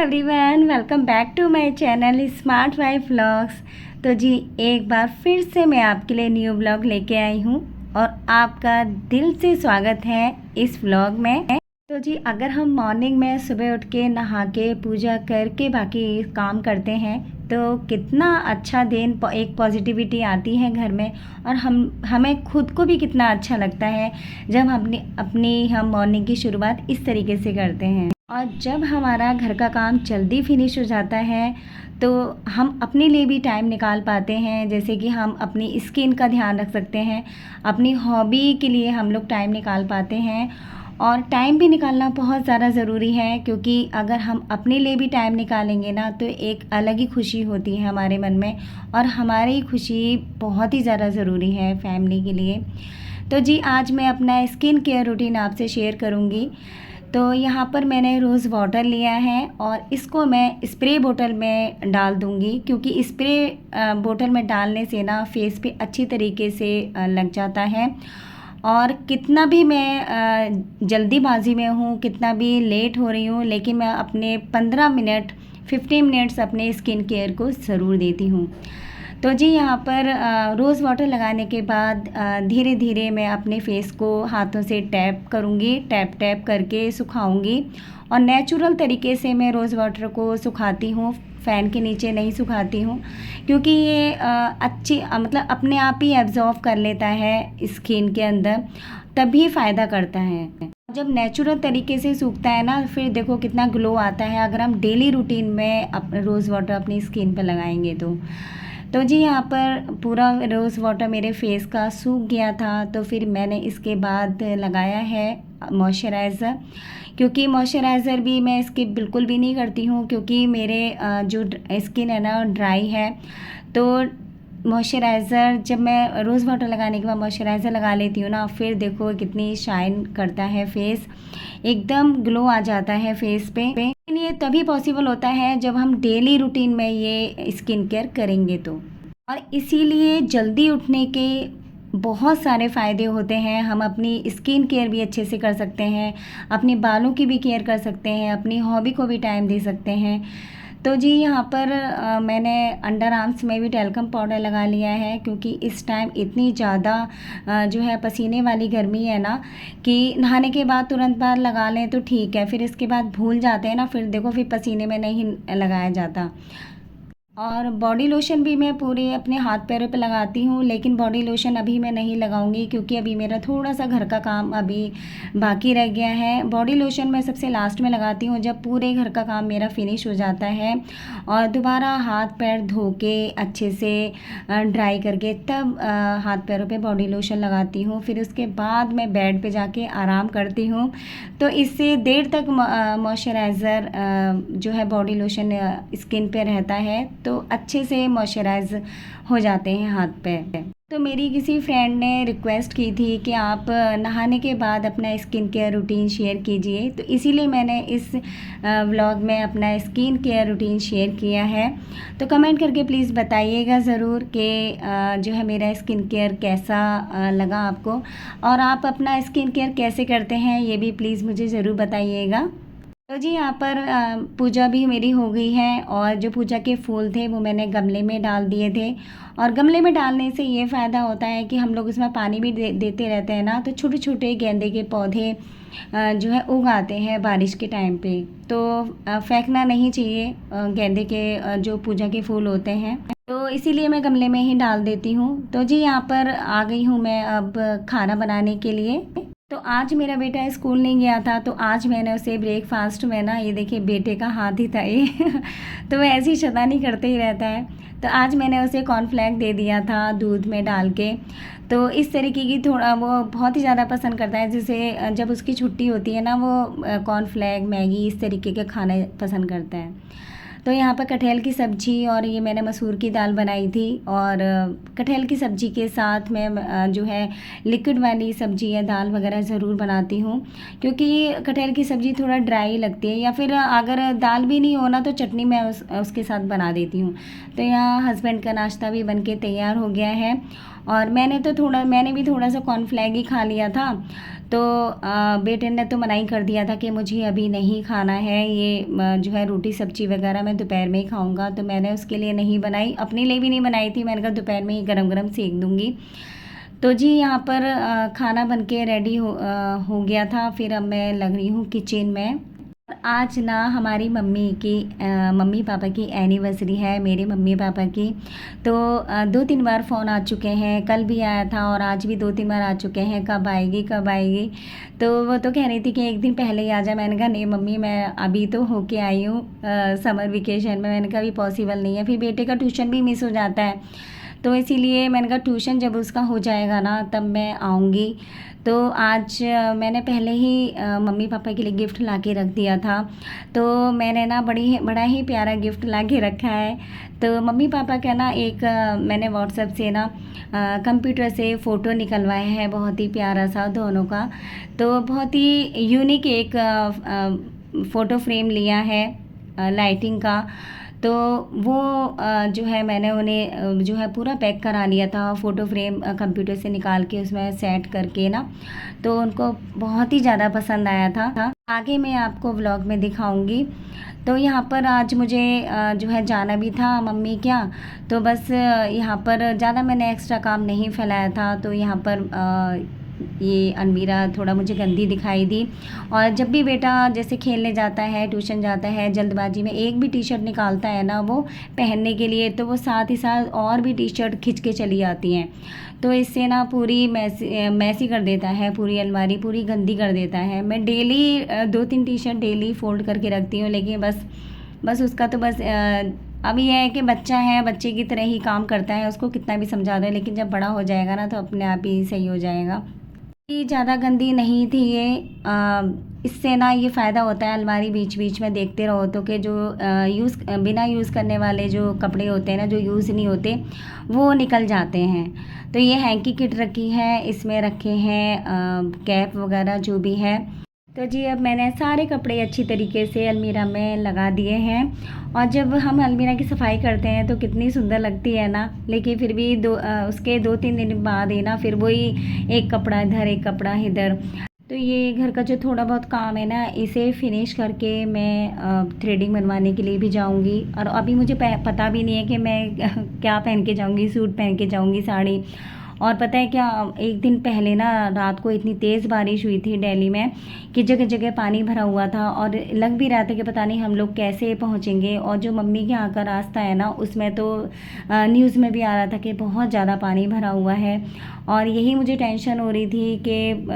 Everyone, welcome back to my channel smart wife vlogs. तो जी एक बार फिर से मैं आपके लिए न्यू व्लॉग लेके आई हूँ और आपका दिल से स्वागत है इस व्लॉग में। तो जी अगर हम मॉर्निंग में सुबह उठ के नहा के पूजा करके बाकी काम करते हैं तो कितना अच्छा दिन एक पॉजिटिविटी आती है घर में, और हमें खुद को भी कितना अच्छा लगता है जब हम मॉर्निंग की शुरुआत इस तरीके से करते हैं। और जब हमारा घर का काम जल्दी फिनिश हो जाता है तो हम अपने लिए भी टाइम निकाल पाते हैं, जैसे कि हम अपनी स्किन का ध्यान रख सकते हैं, अपनी हॉबी के लिए हम लोग टाइम निकाल पाते हैं। और टाइम भी निकालना बहुत ज़्यादा ज़रूरी है, क्योंकि अगर हम अपने लिए भी टाइम निकालेंगे ना तो एक अलग ही खुशी होती है हमारे मन में, और हमारी खुशी बहुत ही ज़्यादा ज़रूरी है फैमिली के लिए। तो जी आज मैं अपना स्किन केयर रूटीन आपसे शेयर करूँगी। तो यहाँ पर मैंने रोज़ वाटर लिया है और इसको मैं स्प्रे बोतल में डाल दूँगी, क्योंकि स्प्रे बोतल में डालने से ना फेस पे अच्छी तरीके से लग जाता है। और कितना भी मैं जल्दीबाजी में हूँ, कितना भी लेट हो रही हूँ, लेकिन मैं अपने 15 मिनट्स अपने स्किन केयर को ज़रूर देती हूँ। तो जी यहाँ पर रोज़ वाटर लगाने के बाद धीरे धीरे मैं अपने फेस को हाथों से टैप करूँगी, टैप करके सुखाऊँगी। और नेचुरल तरीके से मैं रोज़ वाटर को सुखाती हूँ, फ़ैन के नीचे नहीं सुखाती हूँ, क्योंकि ये मतलब अपने आप ही एब्जॉर्व कर लेता है स्किन के अंदर, तभी फ़ायदा करता है। जब नेचुरल तरीके से सूखता है ना, फिर देखो कितना ग्लो आता है अगर हम डेली रूटीन में रोज़ वाटर अपनी स्किन पर लगाएंगे तो जी यहाँ पर पूरा रोज़ वाटर मेरे फेस का सूख गया था, तो फिर मैंने इसके बाद लगाया है मॉइस्चराइज़र। क्योंकि मॉइस्चराइज़र भी मैं इसके बिल्कुल भी नहीं करती हूँ, क्योंकि मेरे जो स्किन है ना ड्राई है। तो मॉइस्चराइज़र जब मैं रोज़ वाटर लगाने के बाद मॉइस्चराइज़र लगा लेती हूँ ना, फिर देखो कितनी शाइन करता है फेस, एकदम ग्लो आ जाता है फेस पे। लेकिन ये तभी पॉसिबल होता है जब हम डेली रूटीन में ये स्किन केयर करेंगे तो। और इसीलिए जल्दी उठने के बहुत सारे फ़ायदे होते हैं। हम अपनी स्किन केयर भी अच्छे से कर सकते हैं, अपने बालों की भी केयर कर सकते हैं, अपनी हॉबी को भी टाइम दे सकते हैं। तो जी यहाँ पर मैंने अंडर आर्म्स में भी टैल्कम पाउडर लगा लिया है, क्योंकि इस टाइम इतनी ज़्यादा जो है पसीने वाली गर्मी है ना, कि नहाने के बाद तुरंत बाद लगा लें तो ठीक है, फिर इसके बाद भूल जाते हैं ना, फिर देखो फिर पसीने में नहीं लगाया जाता। और बॉडी लोशन भी मैं पूरे अपने हाथ पैरों पे लगाती हूँ, लेकिन बॉडी लोशन अभी मैं नहीं लगाऊंगी, क्योंकि अभी मेरा थोड़ा सा घर का काम अभी बाकी रह गया है। बॉडी लोशन मैं सबसे लास्ट में लगाती हूँ, जब पूरे घर का काम मेरा फिनिश हो जाता है, और दोबारा हाथ पैर धो के अच्छे से ड्राई करके तब हाथ पैरों पे बॉडी लोशन लगाती हूँ। फिर उसके बाद मैं बेड पे जाके आराम करती हूँ। तो इससे देर तक मॉइस्चराइज़र जो है बॉडी लोशन स्किन पे रहता है, तो अच्छे से मॉइस्चराइज हो जाते हैं हाथ पे। तो मेरी किसी फ्रेंड ने रिक्वेस्ट की थी कि आप नहाने के बाद अपना स्किन केयर रूटीन शेयर कीजिए, तो इसीलिए मैंने इस व्लॉग में अपना स्किन केयर रूटीन शेयर किया है। तो कमेंट करके प्लीज़ बताइएगा ज़रूर कि जो है मेरा स्किन केयर कैसा लगा आपको, और आप अपना स्किन केयर कैसे करते हैं ये भी प्लीज़ मुझे ज़रूर बताइएगा। तो जी यहाँ पर पूजा भी मेरी हो गई है, और जो पूजा के फूल थे वो मैंने गमले में डाल दिए थे। और गमले में डालने से ये फ़ायदा होता है कि हम लोग उसमें पानी भी देते रहते हैं ना, तो छोटे छोटे गेंदे के पौधे जो है उग आते हैं बारिश के टाइम पे। तो फेंकना नहीं चाहिए गेंदे के जो पूजा के फूल होते हैं, तो इसीलिए मैं गमले में ही डाल देती हूँ। तो जी यहाँ पर आ गई हूँ मैं अब खाना बनाने के लिए। तो आज मेरा बेटा स्कूल नहीं गया था, तो आज मैंने उसे ब्रेकफास्ट में ना, ये देखिए बेटे का हाथ ही था ये तो वह ऐसी शैतानी करते ही रहता है। तो आज मैंने उसे कॉर्नफ्लेक्स दे दिया था दूध में डाल के। तो इस तरीके की थोड़ा वो बहुत ही ज़्यादा पसंद करता है, जैसे जब उसकी छुट्टी होती है ना, वो कॉर्नफ्लेक्स मैगी इस तरीके के खाने पसंद करता है। तो यहाँ पर कटहल की सब्ज़ी और ये मैंने मसूर की दाल बनाई थी, और कटहल की सब्ज़ी के साथ मैं जो है लिक्विड वाली सब्ज़ी या दाल वगैरह ज़रूर बनाती हूँ, क्योंकि कटहल की सब्ज़ी थोड़ा ड्राई लगती है, या फिर अगर दाल भी नहीं हो ना तो चटनी मैं उसके साथ बना देती हूँ। तो यहाँ हस्बैंड का नाश्ता भी बन के तैयार हो गया है, और मैंने भी थोड़ा सा कॉर्नफ्लेक्स ही खा लिया था। तो बेटे ने तो मना ही कर दिया था कि मुझे अभी नहीं खाना है, ये जो है रोटी सब्जी वगैरह मैं दोपहर में ही खाऊंगा। तो मैंने उसके लिए नहीं बनाई, अपने लिए भी नहीं बनाई थी। मैंने कहा दोपहर में ही गरम गरम सेक दूंगी। तो जी यहाँ पर खाना बन के रेडी हो गया था। फिर अब मैं लग रही हूँ किचन में। आज ना हमारी मम्मी पापा की एनिवर्सरी है, मेरे मम्मी पापा की। तो 2-3 बार फ़ोन आ चुके हैं, कल भी आया था और आज भी 2-3 बार आ चुके हैं, कब आएगी कब आएगी। तो वो तो कह रही थी कि एक दिन पहले ही आ जा। मैंने कहा नहीं मम्मी, मैं अभी तो होके आई हूँ समर वेकेशन में। मैंने कहा अभी पॉसिबल नहीं है, फिर बेटे का ट्यूशन भी मिस हो जाता है। तो इसीलिए मैंने कहा ट्यूशन जब उसका हो जाएगा ना तब मैं आऊँगी। तो आज मैंने पहले ही मम्मी पापा के लिए गिफ्ट ला के रख दिया था। तो मैंने ना बड़ा ही प्यारा गिफ्ट ला के रखा है। तो मम्मी पापा का ना एक मैंने व्हाट्सएप से ना कंप्यूटर से फ़ोटो निकलवाया है, बहुत ही प्यारा सा दोनों का। तो बहुत ही यूनिक एक फ़ोटो फ्रेम लिया है लाइटिंग का। तो वो जो है मैंने उन्हें जो है पूरा पैक करा लिया था, फ़ोटो फ्रेम कंप्यूटर से निकाल के उसमें सेट करके ना। तो उनको बहुत ही ज़्यादा पसंद आया था। आगे मैं आपको व्लॉग में दिखाऊंगी। तो यहाँ पर आज मुझे जो है जाना भी था मम्मी क्या। तो बस यहाँ पर ज़्यादा मैंने एक्स्ट्रा काम नहीं फैलाया था। तो यहाँ पर ये अलमीरा थोड़ा मुझे गंदी दिखाई दी। और जब भी बेटा जैसे खेलने जाता है, ट्यूशन जाता है, जल्दबाजी में एक भी टी शर्ट निकालता है ना वो पहनने के लिए, तो वो साथ ही साथ और भी टी शर्ट खींच के चली आती हैं। तो इससे ना पूरी मैसी कर देता है, पूरी अलमारी पूरी गंदी कर देता है। मैं daily 2-3 T shirt daily fold करके रखती हूँ, लेकिन बस उसका तो बस अब ये है कि बच्चा है, बच्चे की तरह ही काम करता है, उसको कितना भी समझा दो, लेकिन जब बड़ा हो जाएगा ना तो अपने आप ही सही हो जाएगा। ये ज़्यादा गंदी नहीं थी ये। इससे ना ये फ़ायदा होता है, अलमारी बीच बीच में देखते रहो तो कि जो बिना यूज़ करने वाले जो कपड़े होते हैं ना, जो यूज़ नहीं होते, वो निकल जाते हैं। तो ये हैंकी किट रखी है, इसमें रखे हैं कैप वगैरह जो भी है। तो जी अब मैंने सारे कपड़े अच्छी तरीके से अलमीरा में लगा दिए हैं। और जब हम अलमीरा की सफाई करते हैं तो कितनी सुंदर लगती है ना, लेकिन फिर भी उसके 2-3 दिन बाद ही ना फिर वही एक कपड़ा इधर एक कपड़ा इधर। तो ये घर का जो थोड़ा बहुत काम है ना, इसे फिनिश करके मैं थ्रेडिंग बनवाने के लिए भी जाऊंगी। और अभी मुझे पता भी नहीं है कि मैं क्या पहन के जाऊंगी, सूट पहन के जाऊंगी, साड़ी। और पता है क्या, एक दिन पहले ना रात को इतनी तेज़ बारिश हुई थी दिल्ली में कि जगह जगह पानी भरा हुआ था। और लग भी रहा था कि पता नहीं हम लोग कैसे पहुँचेंगे। और जो मम्मी के यहाँ का रास्ता है ना, उसमें तो न्यूज़ में भी आ रहा था कि बहुत ज़्यादा पानी भरा हुआ है। और यही मुझे टेंशन हो रही थी कि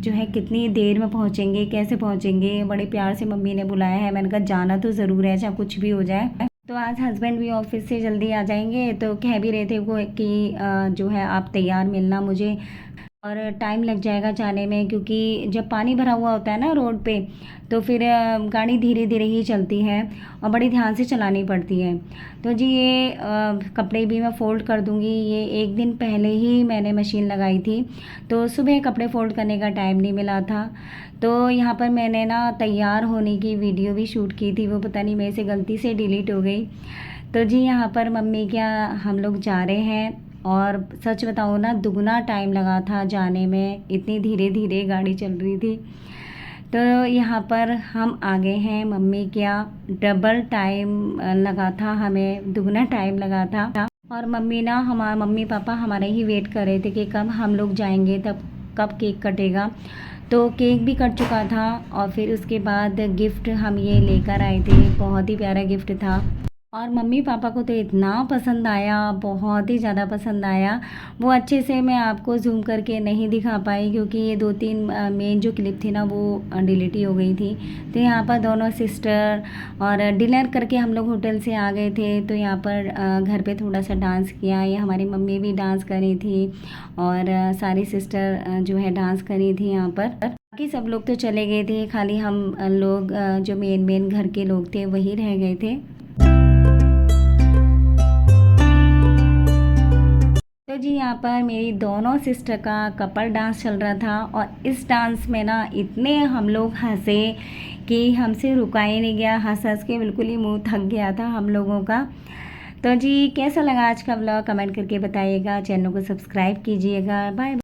जो है कितनी देर में पहुँचेंगे, कैसे पहुँचेंगे। बड़े प्यार से मम्मी ने बुलाया है, मैंने कहा जाना तो ज़रूर है चाहे कुछ भी हो जाए। तो आज हस्बैंड भी ऑफिस से जल्दी आ जाएंगे, तो कह भी रहे थे वो कि जो है आप तैयार मिलना मुझे। और टाइम लग जाएगा जाने में, क्योंकि जब पानी भरा हुआ होता है ना रोड पे, तो फिर गाड़ी धीरे धीरे ही चलती है और बड़ी ध्यान से चलानी पड़ती है। तो जी ये कपड़े भी मैं फ़ोल्ड कर दूँगी। ये एक दिन पहले ही मैंने मशीन लगाई थी, तो सुबह कपड़े फ़ोल्ड करने का टाइम नहीं मिला था। तो यहाँ पर मैंने ना तैयार होने की वीडियो भी शूट की थी, वो पता नहीं मेरे से गलती से डिलीट हो गई। तो जी यहाँ पर मम्मी क्या हम लोग जा रहे हैं। और सच बताऊँ ना, दुगना टाइम लगा था जाने में, इतनी धीरे धीरे गाड़ी चल रही थी। तो यहाँ पर हम आ गए हैं। मम्मी क्या डबल टाइम लगा था, हमें दुगना टाइम लगा था। और मम्मी पापा हमारा ही वेट कर रहे थे कि कब हम लोग जाएंगे, तब कब केक कटेगा। तो केक भी कट चुका था और फिर उसके बाद गिफ्ट हम ये लेकर आए थे, बहुत ही प्यारा गिफ्ट था। और मम्मी पापा को तो इतना पसंद आया, बहुत ही ज़्यादा पसंद आया। वो अच्छे से मैं आपको जूम करके नहीं दिखा पाई, क्योंकि ये 2-3 मेन जो क्लिप थी ना वो डिलीट ही हो गई थी। तो यहाँ पर दोनों सिस्टर और डिनर करके हम लोग होटल से आ गए थे। तो यहाँ पर घर पे थोड़ा सा डांस किया, ये हमारी मम्मी भी डांस करी थी और सारी सिस्टर जो है डांस करी थी यहाँ पर। बाकी सब लोग तो चले गए थे, खाली हम लोग जो मेन घर के लोग थे वही रह गए थे। तो जी यहाँ पर मेरी दोनों सिस्टर का कपल डांस चल रहा था। और इस डांस में ना इतने हम लोग हंसे कि हमसे रुका ही नहीं गया, हंस हंस के बिल्कुल ही मुंह थक गया था हम लोगों का। तो जी कैसा लगा आज का व्लॉग कमेंट करके बताइएगा, चैनल को सब्सक्राइब कीजिएगा। बाय।